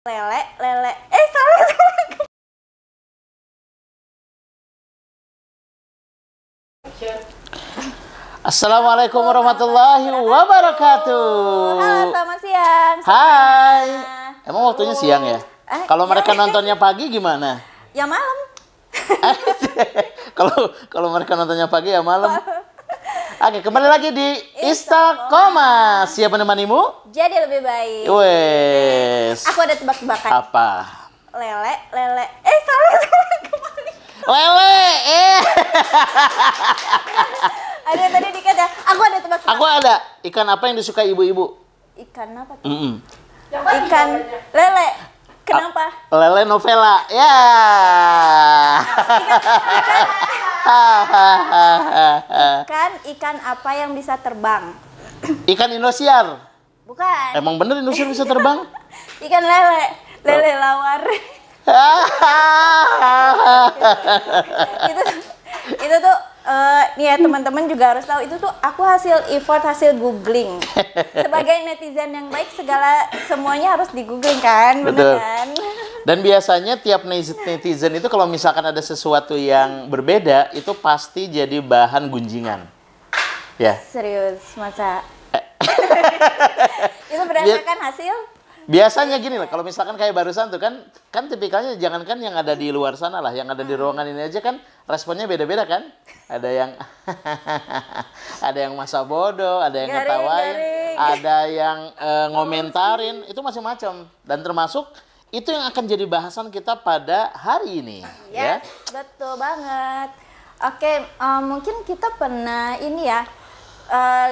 Lele. Salah. Assalamualaikum warahmatullahi wabarakatuh. Halo, selamat siang. Hai. Emang waktunya siang ya? Kalau iya. mereka nontonnya pagi gimana? Ya malam. Kalau mereka nontonnya pagi ya malam. Oke, kembali lagi di Istiqomah. Siapa menemanimu? Jadi lebih baik. Wes. Aku ada tebak-tebakan. Apa? Lele. Salah. Kembali. Lele. Ada yang tadi dikit ya. Aku ada tebak-tebakan. Aku ada. Ikan apa yang disukai ibu-ibu? Ikan apa tuh? Ikan lele. Kenapa? Lele novela. Ya. Ikan apa yang bisa terbang? Ikan Indosiar. Bukan. Emang bener Indosiar bisa terbang? Ikan lele lawar. itu tuh nih ya teman-teman juga harus tahu, itu tuh aku hasil googling. Sebagai netizen yang baik, semuanya harus di googling kan, bener Betul. kan? Dan biasanya tiap netizen itu kalau misalkan ada sesuatu yang berbeda, itu pasti jadi bahan gunjingan. Ya. Serius, masa? Itu berdasarkan hasil? Biasanya gini lah, kalau misalkan kayak barusan tuh kan tipikalnya jangankan yang ada di luar sana lah, yang ada di ruangan ini aja kan responnya beda-beda kan? Ada yang ada yang masa bodoh, ada yang ngetawain, ada yang ngomentarin, itu macam-macam. Dan termasuk itu yang akan jadi bahasan kita pada hari ini. Ya, betul banget. Oke, mungkin kita pernah ini ya,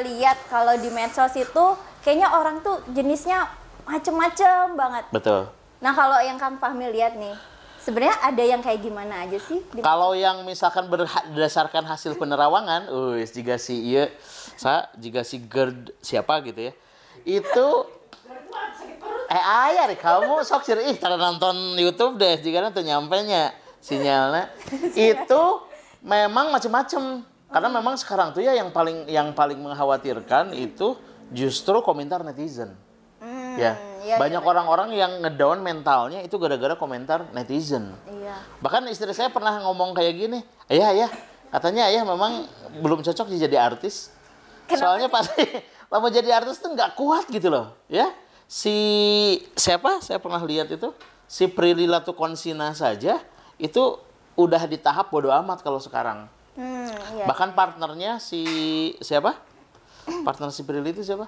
lihat kalau di medsos itu kayaknya orang tuh jenisnya macem-macem banget. Betul. Nah, kalau yang Kang Fahmi lihat nih, sebenarnya ada yang kayak gimana aja sih? Kalau yang misalkan berdasarkan hasil penerawangan, jika si GERD siapa gitu ya, itu ayah kamu sok sih cara nonton YouTube deh, jika nanti nyampenya sinyalnya itu memang macem-macem. Karena memang sekarang tuh ya yang paling mengkhawatirkan itu justru komentar netizen. Ya, banyak orang-orang yang ngedown mentalnya itu gara-gara komentar netizen. Iya. Bahkan istri saya pernah ngomong kayak gini, ayah, katanya ayah memang belum cocok jadi artis. Kenapa? Soalnya pasti mau jadi artis tuh nggak kuat gitu loh, ya. Siapa? Saya pernah lihat itu, si Prilly Latuconsina saja itu udah di tahap bodo amat kalau sekarang. Iya. Bahkan partnernya siapa? Partner si Prilly itu siapa?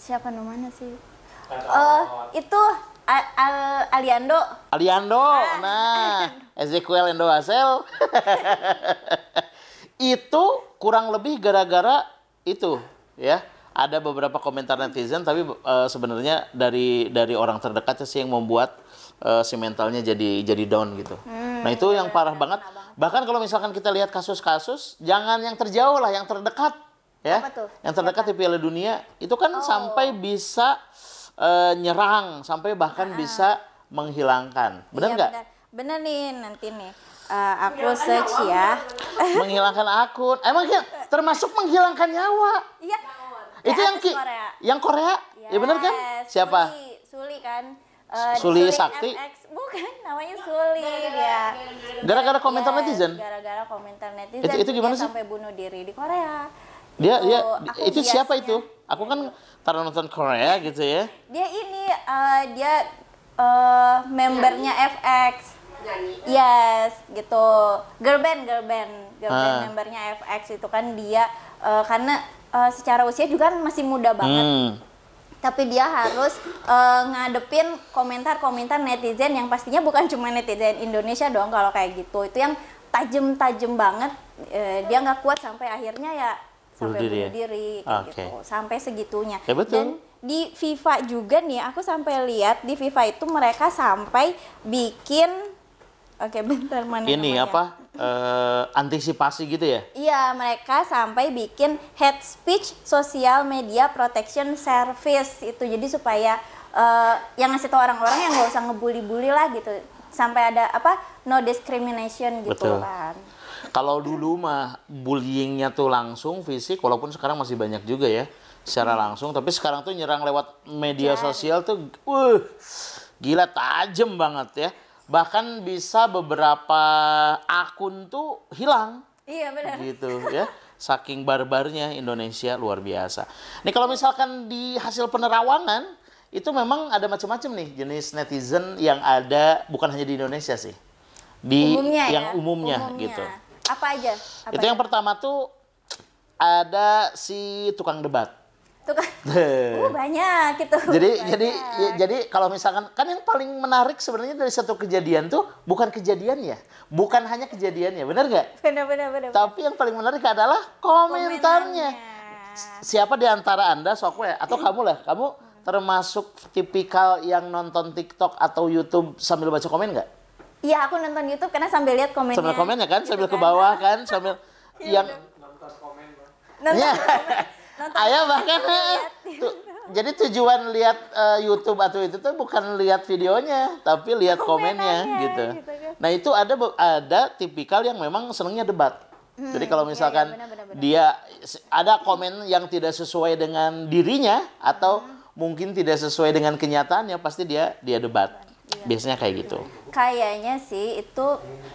Siapa namanya sih? Itu Aliando. Nah, Ezekiel Endohazel. Itu kurang lebih gara-gara itu, ya. Ada beberapa komentar netizen, tapi sebenarnya dari orang terdekatnya sih yang membuat si mentalnya jadi down gitu. Nah itu yang parah banget. Bahkan kalau misalkan kita lihat kasus-kasus, jangan yang terjauh lah, yang terdekat. Ya, yang terdekat di Piala Dunia itu kan sampai bisa nyerang, sampai bahkan bisa menghilangkan, benar nggak? Bener nih, nanti nih aku search ya. Menghilangkan akun, emang termasuk menghilangkan nyawa. Iya. Itu yang Korea, ya benar kan? Siapa? Suli kan? Suli Sakti. FX. Bukan, namanya Suli dia. Gara-gara komentar netizen. Gara-gara komentar netizen. Itu gimana sih? Sampai bunuh diri di Korea. Itu siapa itu? Aku kan pernah nonton Korea gitu ya. Dia ini membernya FX. Yes, gitu. Girl band membernya FX itu kan dia karena secara usia juga kan masih muda banget. Tapi dia harus ngadepin komentar-komentar netizen yang pastinya bukan cuma netizen Indonesia dong kalau kayak gitu. Itu yang tajam banget. Dia nggak kuat sampai akhirnya ya sampai bunuh diri kayak gitu, sampai segitunya. Ya, betul. Dan di FIFA juga nih, aku sampai lihat di FIFA itu mereka sampai bikin, bentar mana ini namanya? apa? Antisipasi gitu ya? Iya, mereka sampai bikin hate speech social media protection service itu, jadi supaya yang ngasih tahu orang-orang yang nggak usah ngebully-bully lah gitu, sampai ada no discrimination gitu. Betul. Kan. Kalau dulu mah bullyingnya tuh langsung fisik, walaupun sekarang masih banyak juga ya. secara langsung, tapi sekarang tuh nyerang lewat media sosial tuh gila tajam banget ya. Bahkan bisa beberapa akun tuh hilang. Iya benar. Gitu ya. Saking barbarnya Indonesia luar biasa. Nih kalau misalkan di hasil penerawangan itu memang ada macam-macam nih jenis netizen yang ada, bukan hanya di Indonesia sih. Di umumnya yang ya? umumnya gitu. Apa aja? Itu yang pertama tuh ada si tukang debat. Tukang banyak gitu. Jadi kalau misalkan kan yang paling menarik sebenarnya dari satu kejadian tuh bukan kejadiannya, bukan hanya kejadiannya, benar nggak? Benar. Tapi yang paling menarik adalah komentarnya. Siapa di antara Anda sok ya atau kamu lah, kamu termasuk tipikal yang nonton TikTok atau YouTube sambil baca komen nggak? Iya, aku nonton YouTube karena sambil lihat komennya. Sambil komennya kan, sambil ke bawah kan, sambil yang nonton komen. ya. Ayah bahkan jadi tujuan lihat YouTube atau itu tuh bukan lihat videonya, tapi lihat komennya gitu. Nah itu ada tipikal yang memang senangnya debat. Jadi kalau misalkan benar. dia ada komen yang tidak sesuai dengan dirinya atau mungkin tidak sesuai dengan kenyataannya, pasti dia debat. Biasanya kayak gitu. Kayaknya sih itu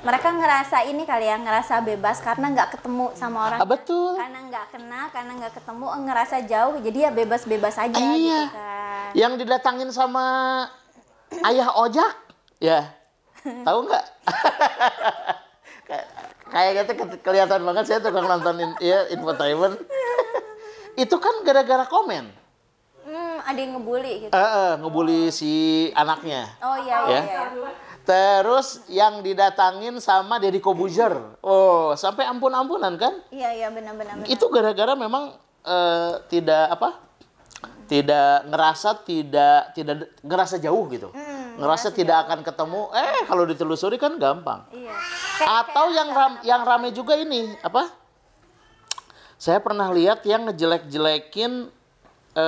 mereka ngerasa ini kali ya, ngerasa bebas karena nggak ketemu sama orang. Betul. Karena nggak kenal, karena nggak ketemu, ngerasa jauh, jadi ya bebas-bebas aja gitu kan. Yang didatangin sama ayah ojak, ya tahu nggak? Kayak gitu kelihatan banget saya tukang nontonin ya infotainment. Itu kan gara-gara komen. Ada yang ngebully gitu. Ngebully si anaknya. Oh iya. Terus yang didatangin sama Deddy Kobuzer. Oh, sampai ampun-ampunan kan? Iya benar. Itu gara-gara memang tidak ngerasa jauh gitu. Ngerasa tidak akan ketemu. Kalau ditelusuri kan gampang. Iya. Atau yang rame juga ini apa? Saya pernah lihat yang ngejelek-jelekin 3, 2,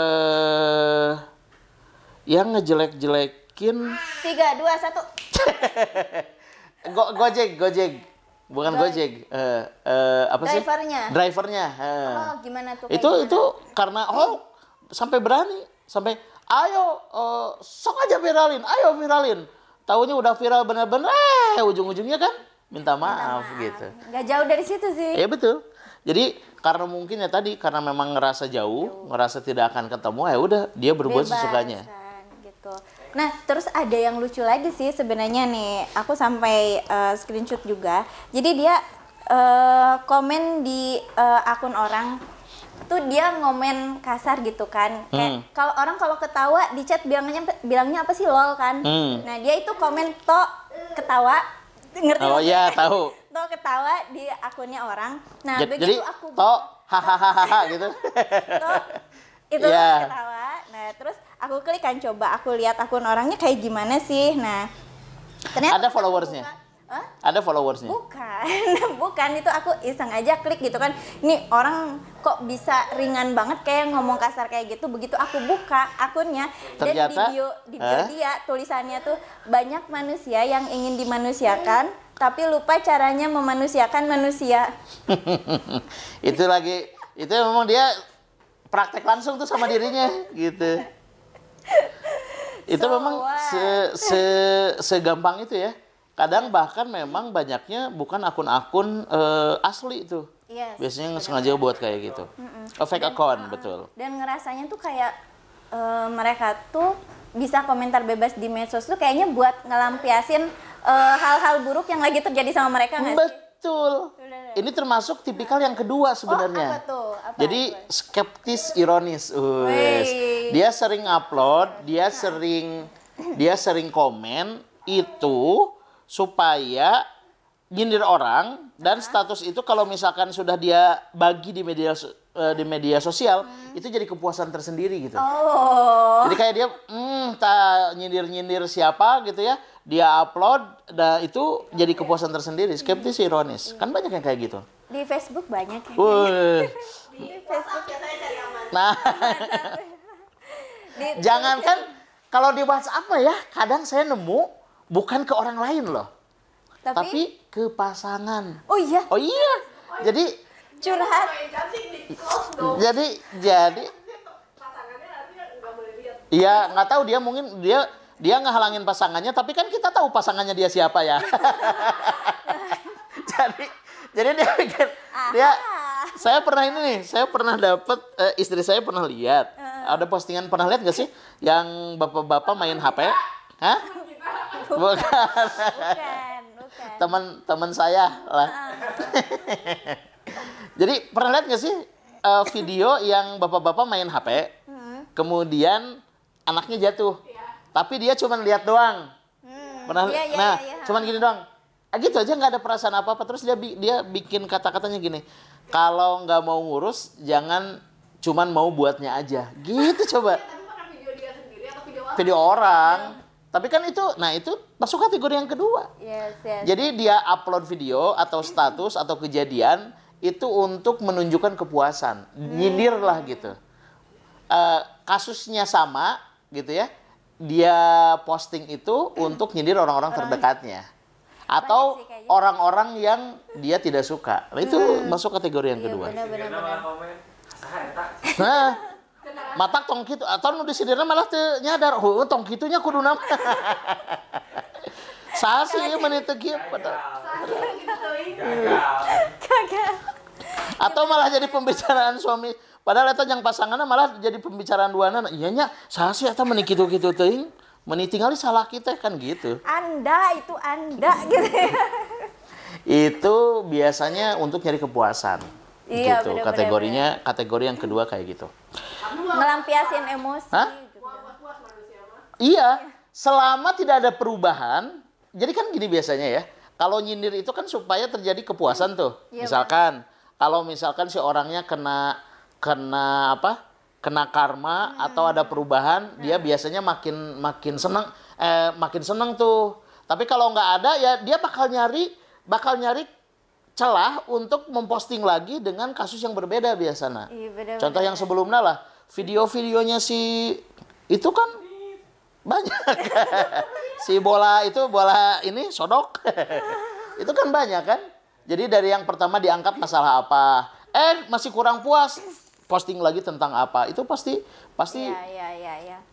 1. Gojek. Bukan Gojek. Apa sih? Drivernya. Oh, gimana tuh? Itu karena sampai berani, sampai ayo sok aja viralin. Taunya udah viral bener-bener, ujung-ujungnya kan minta maaf gitu. Nggak jauh dari situ sih. Iya betul. Jadi karena mungkin ya tadi karena memang ngerasa jauh, ngerasa tidak akan ketemu, ya udah dia berbuat sesukanya. Gitu. Nah, terus ada yang lucu lagi sih sebenarnya nih. Aku sampai screenshot juga. Jadi dia komen di akun orang tuh dia ngomen kasar gitu kan. Kayak kalau ketawa di chat bilangnya apa sih lol kan. Nah, dia itu komen to ketawa. Ngerti? Oh iya, tahu. Tuh ketawa di akunnya orang. Nah, jadi begitu aku hahaha gitu. Tuh, itu ketawa. Nah, terus aku klik kan, coba aku lihat akun orangnya kayak gimana sih. Nah, ternyata ada followersnya. Ada followersnya? Bukan, itu aku iseng aja klik gitu kan. Ini orang kok bisa ringan banget kayak ngomong kasar kayak gitu. Begitu aku buka akunnya, ternyata, dan di bio dia tulisannya tuh banyak manusia yang ingin dimanusiakan, tapi lupa caranya memanusiakan manusia. Itu memang dia praktek langsung tuh sama dirinya gitu. Itu memang segampang itu ya. Kadang bahkan memang banyaknya bukan akun-akun asli itu. Yes, biasanya sengaja buat kayak gitu. Fake account, betul. Dan ngerasanya tuh kayak mereka tuh bisa komentar bebas di medsos tuh kayaknya buat ngelampiasin hal-hal buruk yang lagi terjadi sama mereka nggak sih? Betul. Ini termasuk tipikal yang kedua sebenarnya. Apa tuh? Jadi skeptis ironis. Dia sering upload, dia sering komen itu supaya nyindir orang, dan status itu kalau misalkan sudah dia bagi di media sosial itu jadi kepuasan tersendiri gitu. Jadi kayak dia nyindir siapa gitu ya, dia upload, dan itu jadi kepuasan tersendiri. Skeptis ironis kan banyak yang kayak gitu. Di Facebook banyak ya. Di Facebook biasanya cari aman. Nah, jangankan kalau di WhatsApp mah ya, kadang saya nemu bukan ke orang lain loh, tapi ke pasangan. Oh iya. Jadi curhat. Jadi Iya, nggak tahu dia mungkin dia ngehalangin pasangannya, tapi kan kita tahu pasangannya dia siapa ya. jadi dia bikin saya pernah dapet istri saya pernah lihat ada postingan, pernah lihat nggak sih yang bapak-bapak main HP? Hah? Bukan. Teman saya lah. Jadi pernah lihat nggak sih video yang bapak-bapak main HP, kemudian anaknya jatuh, tapi dia cuma lihat doang. Pernah? Cuman gini doang. Gitu aja, nggak ada perasaan apa-apa. Terus dia bikin kata-katanya gini, kalau nggak mau ngurus, jangan cuman mau buatnya aja. Gitu coba. Video orang. Tapi kan itu masuk kategori yang kedua. Yes. Jadi dia upload video atau status atau kejadian itu untuk menunjukkan kepuasan, nyindir lah gitu. Kasusnya sama gitu ya. Dia posting itu untuk nyindir orang-orang terdekatnya atau orang-orang yang dia tidak suka. Nah, itu masuk kategori yang kedua. Benar. Nah, mata tong kitu atau nu disindirna malah teu nyadar, heuh tong kitunya kudu nama. Saha sih ieu meni teu kieu padahal. Atau malah jadi pembicaraan suami, padahal eta yang pasanganna malah jadi pembicaraan duana. Iya nya, saha sih eta meni kitu-kitu teuing? Meni tingali salah kita kan gitu. Anda gitu ya. Itu biasanya untuk nyari kepuasan. Iya, gitu. bener, Kategorinya kategori yang kedua kayak gitu. Ngelampiasin emosi. Hah? Gitu. Iya, selama tidak ada perubahan. Jadi kan gini biasanya ya. Kalau nyindir itu kan supaya terjadi kepuasan tuh. Iya, Misalkan kalau misalkan si orangnya kena karma atau ada perubahan, dia biasanya makin seneng tuh. Tapi kalau nggak ada ya dia bakal nyari celah untuk memposting lagi dengan kasus yang berbeda biasanya. Iya, bener. Contoh yang sebelumnya lah, video-videonya si itu kan banyak. Si bola ini sodok. Itu kan banyak kan. Jadi dari yang pertama diangkat masalah apa, masih kurang puas, posting lagi tentang apa. Itu pasti Iya.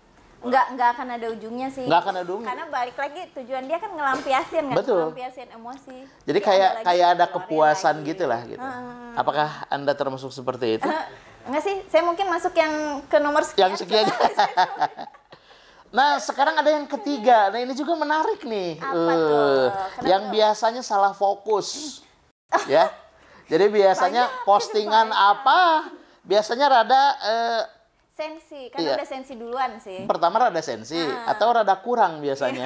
Nggak akan ada ujungnya sih. Nggak akan ada ujungnya. Karena balik lagi tujuan dia kan ngelampiasin kan. Betul. Ngelampiasin emosi. Jadi kayak ada kepuasan gitulah gitu. Apakah Anda termasuk seperti itu? Enggak sih, saya mungkin masuk yang ke nomor sekian. Yang sekian. Nah, sekarang ada yang ketiga. Nah, ini juga menarik nih. Apa tuh? Yang biasanya salah fokus. Ya. Jadi biasanya postingan apa? Biasanya rada sensi, kan iya. udah sensi duluan sih. Pertama rada sensi atau rada kurang biasanya.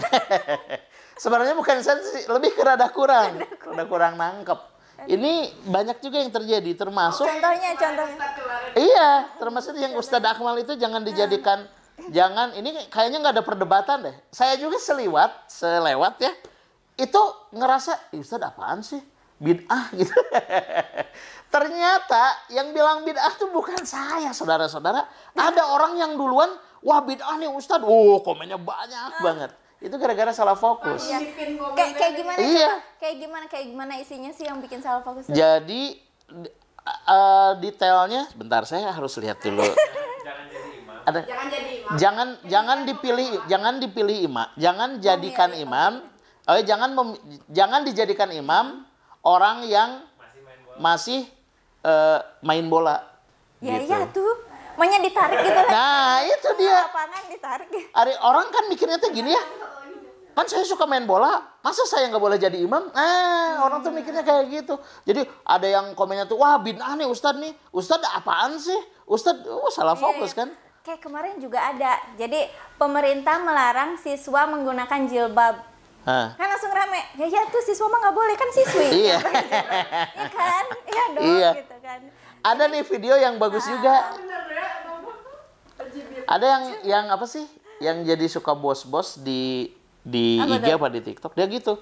Sebenarnya bukan sensi, lebih ke rada kurang. Rada kurang nangkep. Ini banyak juga yang terjadi, termasuk Contohnya. Iya, termasuk yang Ustadz Akmal itu jangan dijadikan ini kayaknya nggak ada perdebatan deh. Saya juga selewat ya. Itu ngerasa, Ustadz apaan sih? Bid'ah gitu. Ternyata yang bilang bid'ah tuh bukan saya, saudara-saudara. Ada orang yang duluan, wah bid'ah nih Ustadz. Komennya banyak banget. Itu gara-gara salah fokus. Iya. Kayak gimana? Iya. Kayak gimana isinya sih yang bikin salah fokus? Jadi detailnya, bentar saya harus lihat dulu. Jangan dipilih imam, jangan jadikan imam. Jangan dijadikan imam orang yang masih main bola. Ya gitu. iya tuh. Maunya ditarik gitu lah. Nah, itu dia. Lapangan ditarik. Orang kan mikirnya tuh gini ya. Kan saya suka main bola, masa saya nggak boleh jadi imam? Orang tuh mikirnya kayak gitu. Jadi ada yang komennya tuh, wah bid'ah nih Ustadz nih. Ustadz apaan sih? Ustadz salah fokus kan? Kayak kemarin juga ada. Jadi pemerintah melarang siswa menggunakan jilbab. Kan langsung rame. Ya tuh siswa mah nggak boleh, kan siswi. Iya. Iya kan? Iya dong gitu kan. Ada nih video yang bagus juga. Ada yang apa sih? Yang jadi suka bos-bos di IG apa di TikTok. Dia gitu.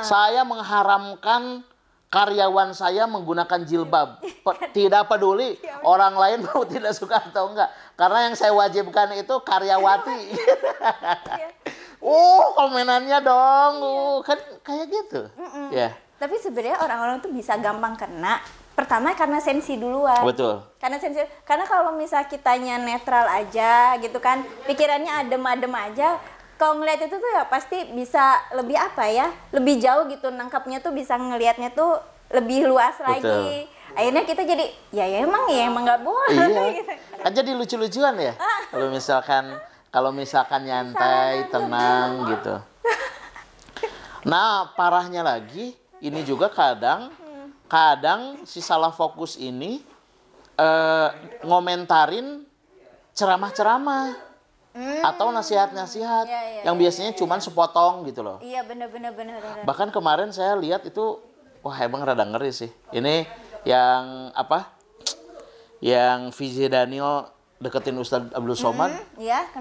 Saya mengharamkan karyawan saya menggunakan jilbab. Tidak peduli orang lain mau tidak suka atau enggak. Karena yang saya wajibkan itu karyawati. Komenannya dong. Kan kayak gitu. Ya. Tapi sebenarnya orang-orang tuh bisa gampang kena pertama karena sensi duluan. Betul. Karena kalau misal kitanya netral aja gitu kan, pikirannya adem-adem aja, kalau ngeliat itu tuh ya pasti bisa lebih apa ya, lebih jauh gitu nangkapnya tuh, bisa ngelihatnya tuh lebih luas lagi. Akhirnya kita jadi ya emang nggak boleh. Iya. Gitu. Kan jadi lucu-lucuan ya. Kalau misalkan nyantai, tenang gitu. Nah, parahnya lagi, ini juga kadang si salah fokus ini ngomentarin ceramah-ceramah atau nasihat-nasihat yang biasanya cuman sepotong gitu loh. Iya, bener. Bahkan kemarin saya lihat itu, wah emang rada ngeri sih. Ini yang apa? Yang VJ Daniel deketin Ustadz Abdul Somad,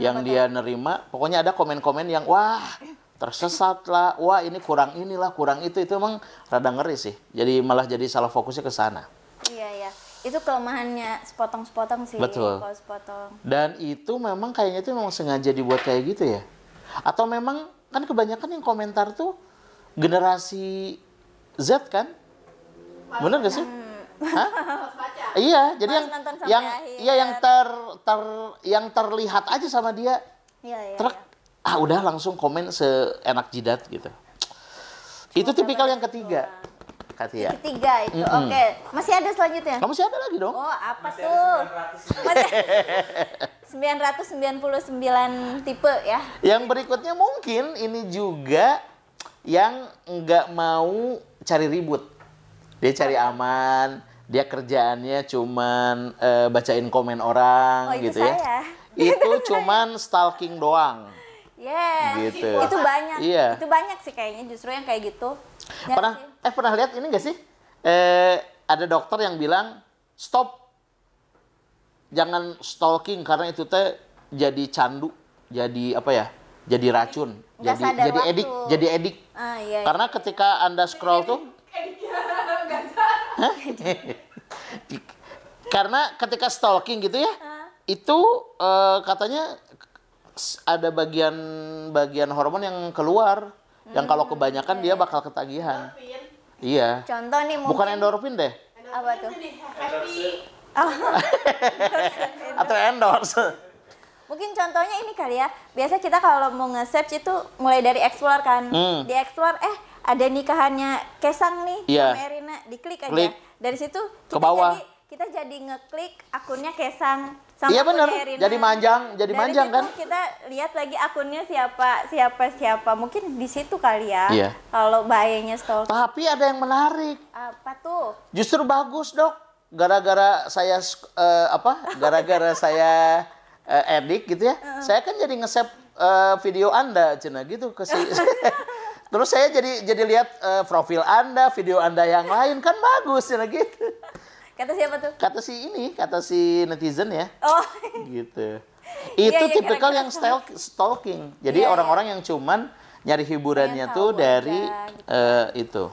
yang dia nerima. Pokoknya ada komen-komen yang wah tersesat lah, wah ini kurang inilah, kurang itu emang rada ngeri sih. Jadi malah jadi salah fokusnya ke sana. Iya. Itu kelemahannya sepotong-sepotong sih. Betul. Kalau sepotong. Dan itu memang kayaknya itu memang sengaja dibuat kayak gitu ya. Atau memang kan kebanyakan yang komentar tuh generasi Z kan? Bener gak sih? Hah? Iya, jadi yang terlihat aja sama dia. Iya. Udah langsung komen seenak jidat gitu. Itu tipikal yang ketiga. Katia. Ketiga itu. Oke. Masih ada selanjutnya? Kamu masih ada lagi dong? Oh, apa tuh? 999 tipe ya. Yang berikutnya mungkin ini juga yang nggak mau cari ribut. Dia cari aman, dia kerjaannya cuman bacain komen orang gitu ya. Itu cuman stalking doang. Yes. Gitu. Itu banyak. Iya. Itu banyak sih kayaknya justru yang kayak gitu. Pernah lihat ini nggak sih? Ada dokter yang bilang stop, jangan stalking karena itu teh jadi candu, jadi apa ya? Jadi racun, jadi edik. Iya. Karena ketika Anda scroll tuh, karena ketika stalking gitu ya, itu katanya ada bagian hormon yang keluar, yang kalau kebanyakan dia bakal ketagihan. Iya. Contoh nih mungkin. Bukan endorfin deh. Apa tuh? Atau endorse. Mungkin contohnya ini kali ya. Biasa kita kalau mau nge-search itu mulai dari explore kan. Di explore ada nikahannya Kesang nih sama Erina, diklik aja. Dari situ ke bawah. Kita jadi ngeklik akunnya Kesang sama iya bener, Erina. jadi manjang kan. Kita lihat lagi akunnya siapa. Mungkin di situ kali ya. Iya. Kalau bahayanya stalking. Tapi ada yang menarik. Apa tuh? Justru bagus, Dok. Gara-gara saya saya edik gitu ya. Saya kan jadi nge-save video Anda cina gitu ke si. Terus saya jadi lihat profil Anda, video Anda yang lain, kan bagus cina gitu. Kata siapa tuh? Kata si netizen ya. Oh. Gitu. Itu tipikal yang stalking. Jadi orang-orang yang cuman nyari hiburannya tuh dari itu.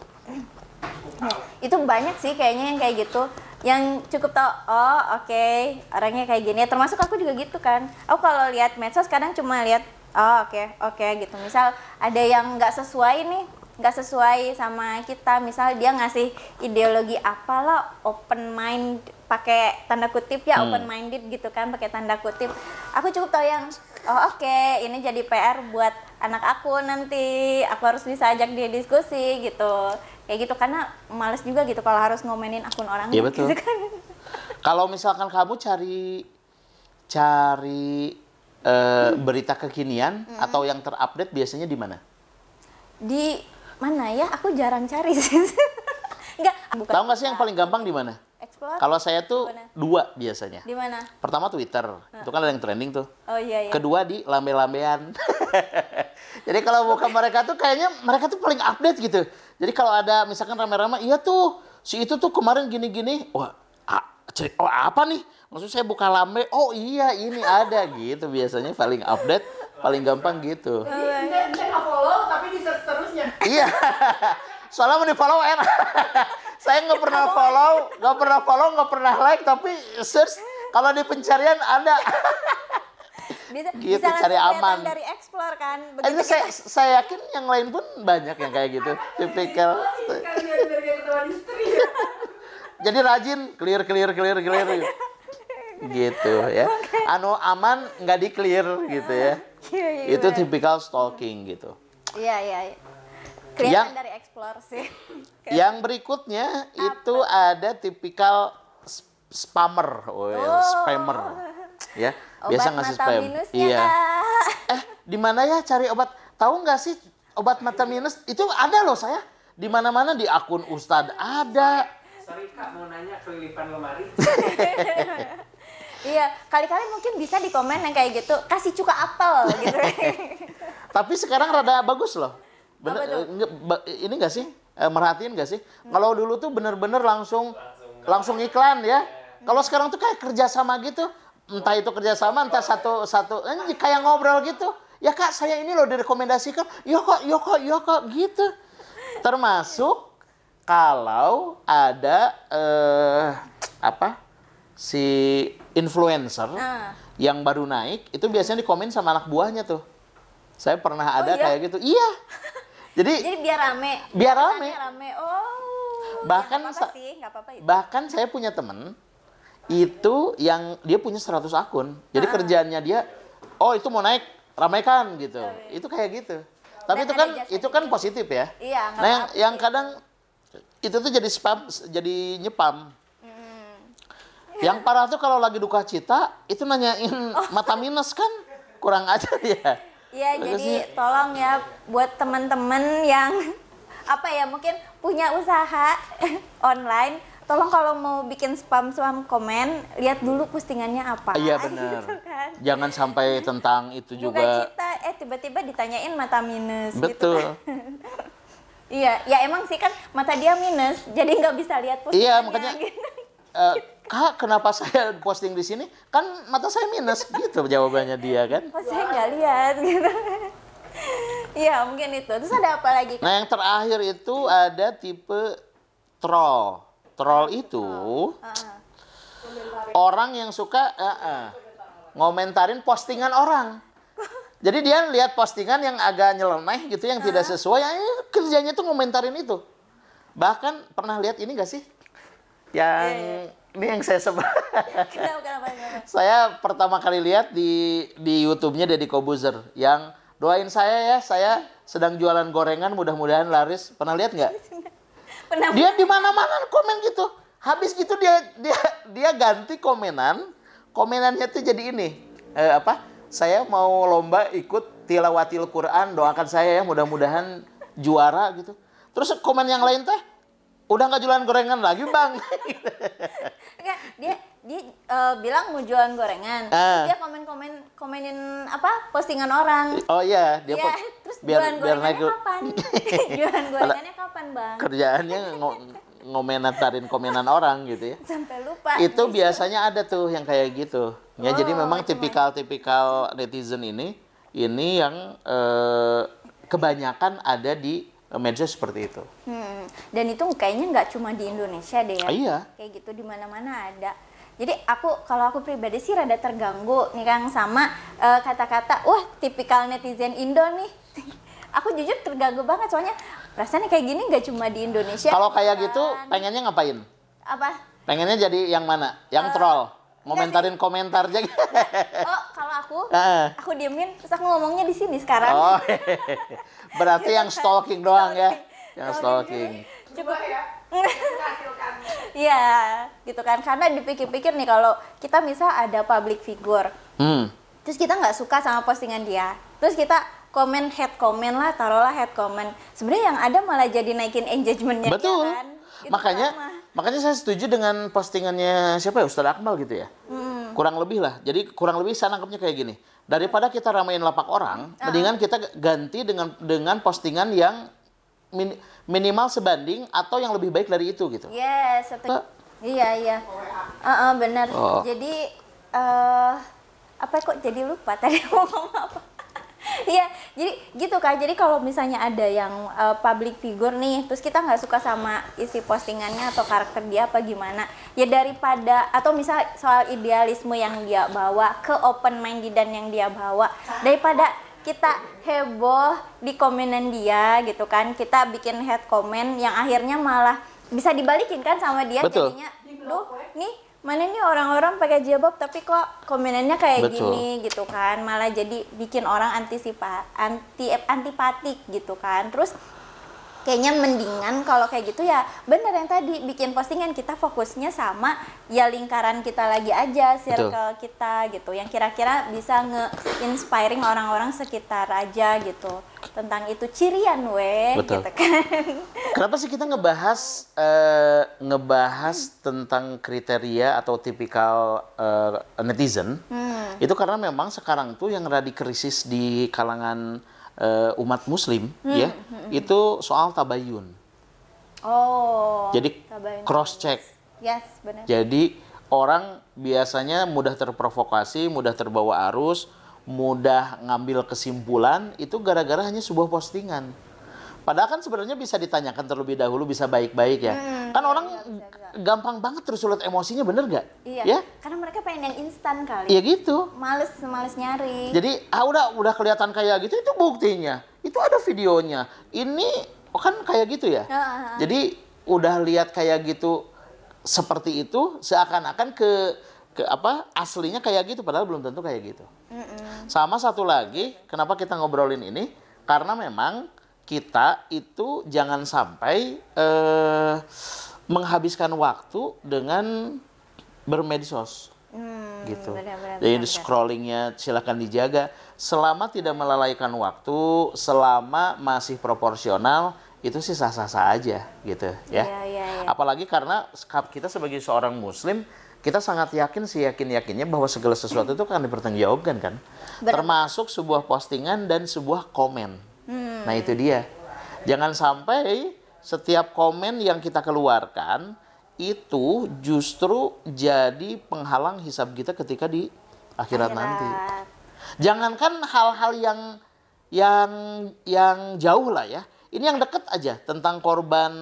Itu banyak sih kayaknya yang kayak gitu. Yang cukup tahu, oke, orangnya kayak gini. Termasuk aku juga gitu kan. Aku kalau lihat medsos kadang cuma lihat, oke gitu. Misal ada yang nggak sesuai sama kita, misal dia ngasih ideologi apalah, open mind, pakai tanda kutip ya, open minded gitu kan, pakai tanda kutip. Aku cukup tahu yang oke, ini jadi PR buat anak aku nanti, aku harus bisa ajak dia diskusi gitu, kayak gitu, karena males juga gitu kalau harus ngomenin akun orang. Iya betul. Gitu kan. Kalau misalkan kamu cari berita kekinian atau yang terupdate biasanya di mana? Di mana ya? Aku jarang cari sih. Enggak. Tahu nggak sih yang paling gampang di mana? Explore. Kalau saya tuh dua biasanya. Di mana? Pertama Twitter, itu kan ada yang trending tuh. Oh iya. Kedua di lambe-lambean. Jadi kalau buka mereka tuh kayaknya mereka tuh paling update gitu. Jadi kalau ada misalkan rame-rame, iya tuh si itu tuh kemarin gini-gini. Wah, apa nih? Maksud saya buka lambe. Oh iya ini ada gitu. Biasanya paling update, paling gampang gitu. Nggak follow tapi di search terusnya. Iya. Soalnya mau di follow enak. Saya nggak pernah like, tapi search kalau di pencarian ada. Bisa cari aman dari explore kan. Ini saya yakin yang lain pun banyak yang kayak gitu. Tipikal. jadi rajin, clear. Gitu ya. Anu aman nggak di clear gitu ya. Iya, Itu tipikal stalking gitu. Iya. Kelihatan dari explore sih. Yang berikutnya itu ada tipikal spammer, spammer. Ya, biasa Obat ngasih mata spam. minusnya, Iya. Kak. Di mana ya cari obat? Tahu nggak sih obat mata minus? Itu ada loh saya. Di mana-mana di akun Ustadz ada. Sorry Kak, mau nanya kelilipan lemari. Iya, kali-kali mungkin bisa di komen yang kayak gitu, kasih cuka apel gitu. Tapi sekarang rada bagus loh. Apa tuh? Ini nggak sih? Merhatiin nggak sih? Kalau dulu tuh bener-bener langsung iklan ya. Kalau sekarang tuh kayak kerjasama gitu. Entah itu kerjasama, entah satu kayak ngobrol gitu. Ya Kak, saya ini loh direkomendasikan. Ya kok gitu. Termasuk kalau ada si influencer yang baru naik, itu biasanya dikomen sama anak buahnya tuh. Saya pernah ada iya? kayak gitu. Iya. Jadi biar rame. Biar rame. Oh. Bahkan nggak apa-apa sih, nggak apa-apa itu. bahkan saya punya temen itu yang dia punya 100 akun. Jadi kerjaannya dia, oh itu mau naik, ramaikan gitu. Itu kayak gitu. Tapi Dan itu kan positif ya. Iya, nggak Nah, apa-apa yang sih. kadang itu tuh jadi spam, jadi nyepam. Yang parah tuh kalau lagi duka cita, itu nanyain mata minus kan kurang ajar ya. Iya, Bagus jadi sih. tolong ya buat teman-teman yang mungkin punya usaha online, tolong kalau mau bikin spam komen, lihat dulu postingannya apa. Iya benar. Gitu kan. Jangan sampai tentang itu Duka juga. cita, tiba-tiba ditanyain mata minus. Betul. Gitu kan. Iya, ya emang sih kan mata dia minus, jadi nggak bisa lihat postingannya. Iya, makanya gitu. Kak, kenapa saya posting di sini? Kan mata saya minus gitu jawabannya dia kan. Oh, saya nggak lihat gitu. Iya, mungkin itu. Terus ada apa lagi? Nah, yang terakhir itu ada tipe troll. Troll itu orang yang suka ngomentarin postingan orang. Jadi dia lihat postingan yang agak nyeleneh gitu, yang tidak sesuai, kerjanya tuh ngomentarin itu. Bahkan pernah lihat ini gak sih? Yang ini yang saya sebut. Kenapa? Saya pertama kali lihat di YouTube-nya Deddy Kobuzer yang doain saya ya, saya sedang jualan gorengan, mudah-mudahan laris. Pernah lihat nggak? Pernah. Dia di mana-mana komen gitu. Habis gitu dia ganti komenannya tuh jadi ini. Saya mau lomba ikut tilawatil Quran, doakan saya ya, mudah-mudahan juara gitu. Terus komen yang lain teh, udah nggak jualan gorengan lagi bang. Enggak, dia bilang mau jualan gorengan. Dia komenin postingan orang. Oh iya, dia Iya, terus jualan gorengannya naik kapan? Jualan gorengannya kapan, Bang? kerjaannya ngomentarin komenan orang gitu ya. Sampai lupa. Itu biasanya ada tuh yang kayak gitu. Ya, jadi memang macam-macam. tipikal netizen ini yang kebanyakan ada di medsos seperti itu. Dan itu kayaknya nggak cuma di Indonesia deh ya. Iya. Kayak gitu di mana-mana ada. Jadi kalau aku pribadi sih rada terganggu nih Kang sama kata-kata, wah tipikal netizen Indo nih. Aku jujur terganggu banget soalnya rasanya kayak gini nggak cuma di Indonesia. Kalau kayak kan. gitu, pengennya ngapain? Apa? Pengennya jadi yang mana? Yang troll? Ngomentarin komentar aja. Oh, kalau Heeh. aku diemin terus aku ngomongnya di sini sekarang. Oh, berarti yang stalking doang ya? Yang stalking. Cukup ya. Menghasilkan. Iya, gitu kan. Karena dipikir-pikir nih kalau kita misal ada public figure, terus kita nggak suka sama postingan dia, terus kita hate comment lah, taruhlah hate comment. Sebenarnya yang ada malah jadi naikin engagementnya. Betul. Dia kan. Itu Makanya saya setuju dengan postingannya siapa ya, Ustadz Akmal gitu ya. Kurang lebih lah. Jadi kurang lebih saya nangkepnya kayak gini. Daripada kita ramein lapak orang, mendingan kita ganti dengan postingan yang minimal sebanding atau yang lebih baik dari itu gitu. Yes, iya. Benar. Oh. Jadi apa kok jadi lupa tadi mau ngomong apa? Iya, jadi gitu Kak. Jadi kalau misalnya ada yang public figure nih, terus kita nggak suka sama isi postingannya atau karakter dia apa gimana, ya daripada atau misal soal idealisme yang dia bawa, ke open mindedan yang dia bawa, daripada kita heboh di komenan dia gitu kan, kita bikin hate comment yang akhirnya malah bisa dibalikin kan sama dia. Betul. Jadinya duh nih mana nih orang-orang pakai jilbab tapi kok komenannya kayak Betul. gini gitu kan, malah jadi bikin orang antipatik gitu kan. Terus kayaknya mendingan kalau kayak gitu ya bener yang tadi, bikin postingan kita fokusnya sama ya lingkaran kita lagi aja, circle kita gitu, yang kira-kira bisa nge-inspiring orang-orang sekitar aja gitu tentang itu, cirian Betul. gitu kan. Kenapa sih kita ngebahas tentang kriteria atau tipikal netizen? Itu karena memang sekarang tuh yang lagi krisis di kalangan umat muslim ya, itu soal tabayun. Oh. Jadi tabayun. cross check. Yes, benar. Jadi orang biasanya mudah terprovokasi, mudah terbawa arus, mudah ngambil kesimpulan itu gara-gara hanya sebuah postingan. Padahal kan sebenarnya bisa ditanyakan terlebih dahulu, bisa baik-baik ya. Kan orang gampang banget tersulut emosinya, bener nggak? Iya. Ya? Karena mereka pengen yang instan kali. Iya gitu. Males nyari. Jadi udah kelihatan kayak gitu, itu buktinya. Itu ada videonya. Ini kan kayak gitu ya. Jadi udah lihat kayak gitu seperti itu, seakan-akan ke aslinya kayak gitu, padahal belum tentu kayak gitu. Sama satu lagi, kenapa kita ngobrolin ini? Karena memang kita itu jangan sampai menghabiskan waktu dengan bermedsos. Gitu. Jadi scrollingnya silakan dijaga, selama tidak melalaikan waktu, selama masih proporsional, itu sih sah-sah aja gitu ya. Iya. Apalagi karena kita sebagai seorang muslim, kita sangat yakin seyakin-yakinnya bahwa segala sesuatu itu akan dipertanggungjawabkan kan. Termasuk sebuah postingan dan sebuah komen. Nah itu dia. Jangan sampai setiap komen yang kita keluarkan itu justru jadi penghalang hisab kita ketika di akhirat nanti. Jangankan hal-hal yang jauh lah ya. Ini yang dekat aja tentang korban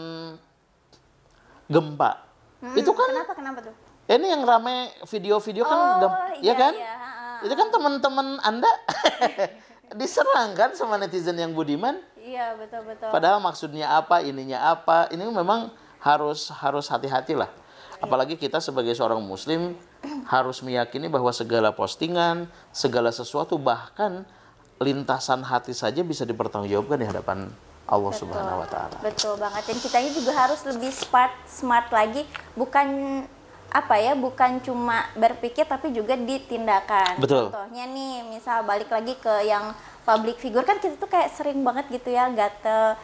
gempa. Itu kan Kenapa tuh? ini yang rame video-video kan ya kan? Iya. Itu kan teman-teman Anda diserang kan sama netizen yang budiman. Iya, betul. Padahal maksudnya apa, ininya apa. Ini memang harus hati-hati lah. Apalagi kita sebagai seorang muslim harus meyakini bahwa segala postingan, segala sesuatu, bahkan lintasan hati saja bisa dipertanggungjawabkan di hadapan Allah Subhanahu wa taala. Betul banget. Dan kitanya juga harus lebih smart lagi, bukan cuma berpikir tapi juga ditindakan. Betul. Contohnya nih, misal balik lagi ke yang public figure, kan kita tuh kayak sering banget gitu ya gatel,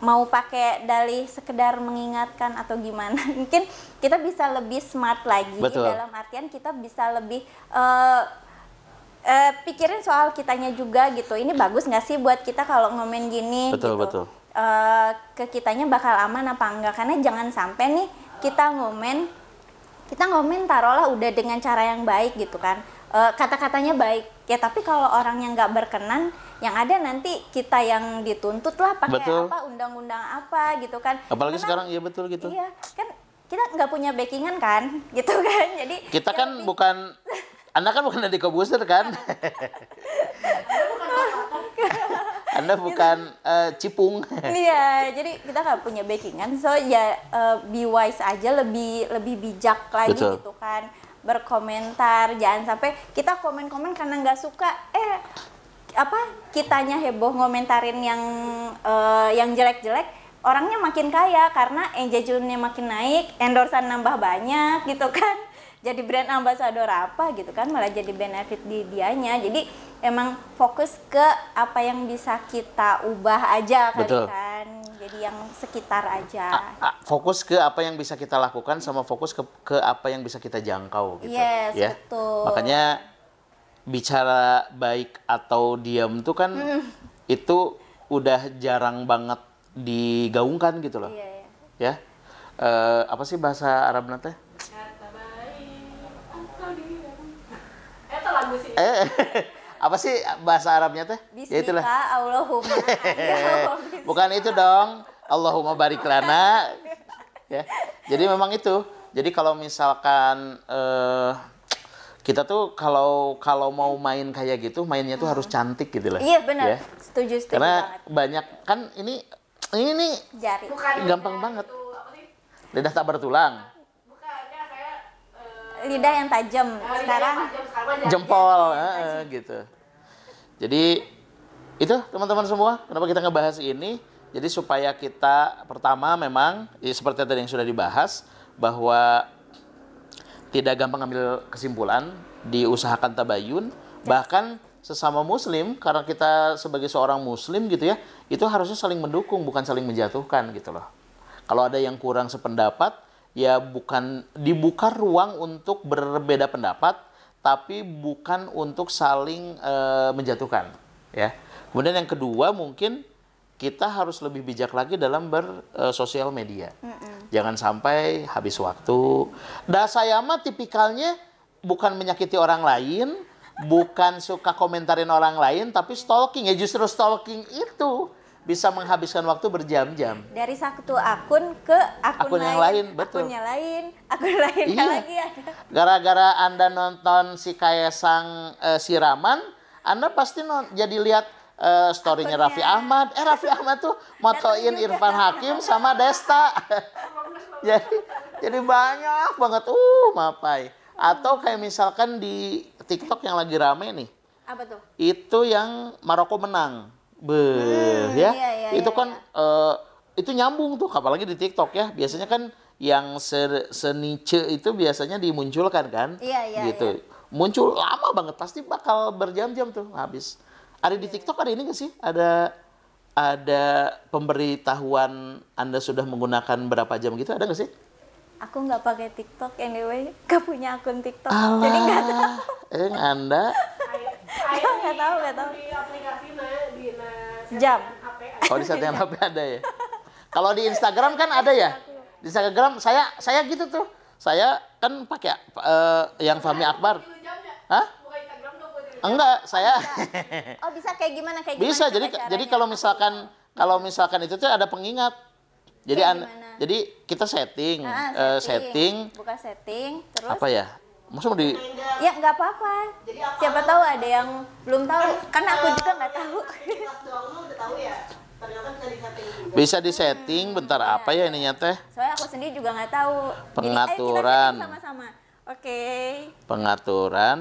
mau pakai dalih sekedar mengingatkan atau gimana. Mungkin kita bisa lebih smart lagi. Betul. Dalam artian kita bisa lebih pikirin soal kitanya juga gitu. Ini bagus nggak sih buat kita kalau ngomen gini? Betul. Ke kitanya bakal aman apa enggak? Karena jangan sampai nih kita ngomen taruhlah udah dengan cara yang baik gitu kan, kata-katanya baik ya, tapi kalau orang yang nggak berkenan, yang ada nanti kita yang dituntut lah pakai apa, undang-undang apa gitu kan. Apalagi karena, sekarang, iya betul gitu. Iya kan, kita nggak punya backingan kan gitu kan, jadi kita kan Anda kan bukan Deddy Corbuzier kan. Anda bukan Cipung. Iya, jadi kita nggak punya backingan, so ya be wise aja, lebih bijak lagi. Betul. Gitu kan, berkomentar, jangan sampai kita komen-komen karena nggak suka, kitanya heboh ngomentarin yang jelek-jelek, orangnya makin kaya karena engagementnya makin naik, endorsan nambah banyak gitu kan. Jadi brand ambassador apa gitu kan, malah jadi benefit di dianya. Jadi emang fokus ke apa yang bisa kita ubah aja kali. Betul. Kan. Jadi yang sekitar aja. Fokus ke apa yang bisa kita lakukan sama fokus ke apa yang bisa kita jangkau gitu. Yes, ya. betul. Makanya bicara baik atau diam tuh kan itu udah jarang banget digaungkan gitu loh. Iya. Ya. Apa sih bahasa Arab nanti? Apa sih bahasa Arabnya teh? Bismillah, Allahumma. Bukan itu dong. Allahumma barik lana. Ya. Jadi memang itu. Jadi kalau misalkan kita tuh kalau mau main kayak gitu, mainnya tuh harus cantik gitu lah. Iya benar. Ya. Setuju Karena banget. banyak kan ini Jari. gampang banget. Lidah tak bertulang. Bukannya saya Lidah yang tajam. Sekarang Jempol, gitu. Jadi itu teman-teman semua, kenapa kita ngebahas ini? Jadi supaya kita pertama memang seperti tadi yang sudah dibahas bahwa tidak gampang ambil kesimpulan, diusahakan tabayun, bahkan sesama muslim karena kita sebagai seorang muslim gitu ya, itu harusnya saling mendukung bukan saling menjatuhkan gitu loh. Kalau ada yang kurang sependapat ya bukan dibuka ruang untuk berbeda pendapat, tapi bukan untuk saling menjatuhkan ya. Kemudian yang kedua mungkin kita harus lebih bijak lagi dalam bersosial media. Jangan sampai habis waktu. Saya mah tipikalnya bukan menyakiti orang lain, bukan suka komentarin orang lain, tapi stalking. Ya justru stalking itu bisa menghabiskan waktu berjam-jam. Dari satu akun ke akun yang lain, betul. Akunnya lain, akun lainnya lagi ada. Gara-gara Anda nonton si Kaesang siraman, Anda pasti jadi lihat story-nya Raffi Ahmad. Raffi Ahmad tuh motoin Irfan Hakim sama Desta. jadi banyak banget. Mapai. Atau kayak misalkan di TikTok yang lagi rame nih. Apa tuh? Itu yang Maroko menang. Iya, itu kan itu nyambung tuh, apalagi di TikTok ya. Biasanya kan yang senice itu biasanya dimunculkan kan. Iya, gitu. Muncul lama banget, pasti bakal berjam-jam tuh habis. Ada di TikTok ada ini nggak sih? Ada pemberitahuan Anda sudah menggunakan berapa jam gitu, ada nggak sih? Aku nggak pakai TikTok anyway, nggak punya akun TikTok, Alah, jadi nggak tahu. Anda? Nggak tahu. Di aplikasi di Jam. HP. Oh, di settingan HP ada ya? Kalau di Instagram kan ada ya? Di Instagram saya gitu tuh. Saya kan pakai yang Fahmi Akbar. Hah? Buka Instagram 23 jam. Enggak, saya Oh, bisa kayak gimana? bisa. Coba Jadi caranya. kalau misalkan itu tuh ada pengingat. Jadi Kayak gimana? jadi kita setting, setting. Buka setting, terus apa ya? Masa mau di ya nggak apa-apa. Siapa tahu ada yang belum tahu, kan aku juga nggak tahu. Kelas doang lu udah tahu ya. Ternyata bisa disetting juga. bisa disetting bentar apa ya ininya teh? Soalnya aku sendiri juga nggak tahu. Pengaturan. Jadi, ayo kita setting sama-sama. Oke. Pengaturan.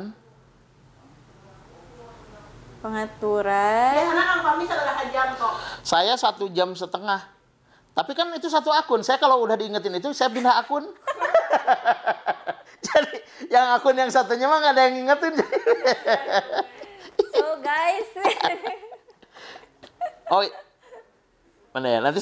Biasanya Kang Fahmi setengah jam kok. Saya 1,5 jam. Tapi kan itu satu akun. Saya kalau udah diingetin itu, saya pindah akun. Jadi yang akun yang satunya mah nggak ada yang ngingetin. So guys. Oh, mana ya? Nanti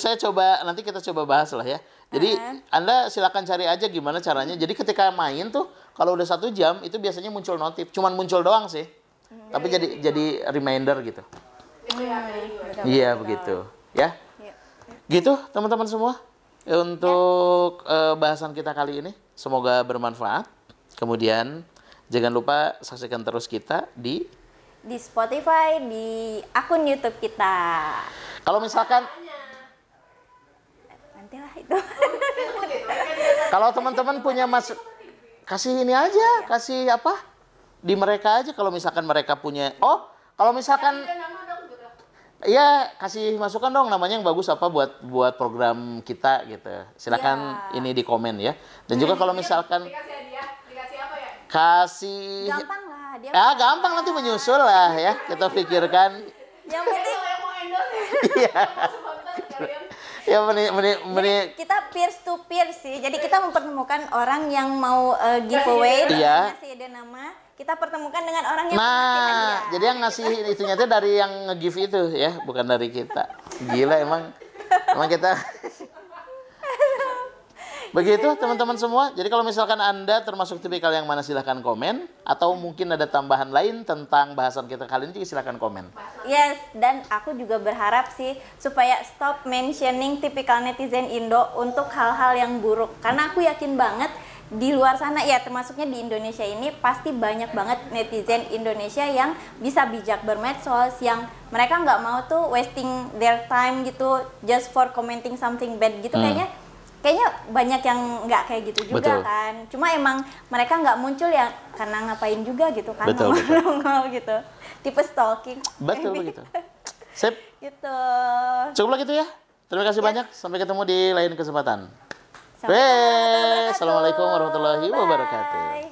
kita coba bahas lah ya. Jadi Anda silakan cari aja gimana caranya. Jadi ketika main tuh, kalau udah 1 jam itu biasanya muncul notif. Cuman muncul doang sih. Tapi jadi reminder gitu. Iya begitu. Ya. Gitu teman-teman semua untuk bahasan kita kali ini, semoga bermanfaat. Kemudian jangan lupa saksikan terus kita di Spotify, di akun YouTube kita. kalau misalkan Nantilah itu. kalau teman-teman punya kasih ini aja, kasih apa di mereka aja kalau misalkan mereka punya. Kalau misalkan iya, kasih masukan dong namanya yang bagus apa buat program kita gitu. Silakan ini di komen ya. Dan juga kalau misalkan Dikasih hadiah, dikasih apa ya? kasih Gampang lah dia. gampang nanti menyusul lah ya. Kita pikirkan. Yang penting Yang mau endorse Iya. Ya kita peer to peer sih. Jadi kita mempertemukan orang yang mau giveaway, Iya. ngasih ide nama. Kita pertemukan dengan orang yang ngasih Nah, hadiah. jadi yang ngasih itunya tuh dari yang nge-give itu ya, bukan dari kita. Gila emang kita. Begitu teman-teman semua. Jadi kalau misalkan Anda termasuk tipikal yang mana silahkan komen. Atau mungkin ada tambahan lain tentang bahasan kita kali ini juga silahkan komen. Yes, dan aku juga berharap sih supaya stop mentioning tipikal netizen Indo untuk hal-hal yang buruk. Karena aku yakin banget di luar sana ya, termasuknya di Indonesia ini pasti banyak banget netizen Indonesia yang bisa bijak bermedsos, yang mereka nggak mau tuh wasting their time gitu just for commenting something bad gitu. Kayaknya banyak yang nggak kayak gitu juga. Betul. Kan. Cuma emang mereka nggak muncul ya karena ngapain juga gitu kan, nongol gitu. Tipe stalking. Betul begitu. Sip. Gitu. Cukup lah gitu ya. Terima kasih banyak. Sampai ketemu di lain kesempatan. Assalamualaikum warahmatullahi Assalamualaikum warahmatullahi wabarakatuh. wabarakatuh. Bye.